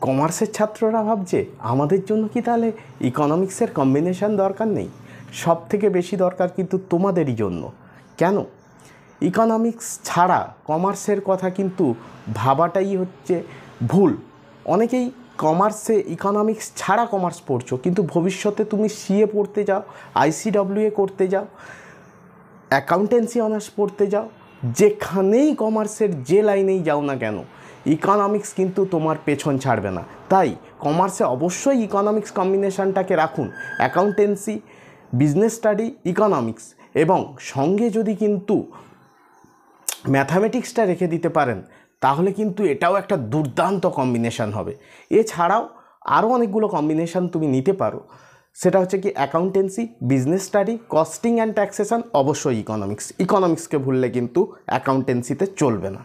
কমার্সের ছাত্ররা ভাবছে আমাদের জন্য কি তাহলে ইকোনমিক্সের কম্বিনেশান দরকার নেই? সব থেকে বেশি দরকার কিন্তু তোমাদেরই জন্য। কেন? ইকোনমিক্স ছাড়া কমার্সের কথা কিন্তু ভাবাটাই হচ্ছে ভুল। অনেকেই কমার্সে ইকোনমিক্স ছাড়া কমার্স পড়ছো, কিন্তু ভবিষ্যতে তুমি সিএ পড়তে যাও, আইসিডব্লিউএ করতে যাও, অ্যাকাউন্টেন্সি অনার্স পড়তে যাও, যেখানেই কমার্সের যে লাইনেই যাও না কেন, ইকোনমিক্স কিন্তু তোমার পেছন ছাড়বে না। তাই কমার্সে অবশ্যই ইকোনমিক্স কম্বিনেশানটাকে রাখুন, অ্যাকাউন্টেন্সি, বিজনেস স্টাডি, ইকোনমিক্স, এবং সঙ্গে যদি কিন্তু ম্যাথামেটিক্সটা রেখে দিতে পারেন তাহলে কিন্তু এটাও একটা দুর্দান্ত কম্বিনেশান হবে। এছাড়াও আরও অনেকগুলো কম্বিনেশান তুমি নিতে পারো, সেটা হচ্ছে কি accountancy, business study, costing and taxation, অবশ্যই ইকোনমিক্সকে ভুললে কিন্তু অ্যাকাউন্টেন্সিতে চলবে না।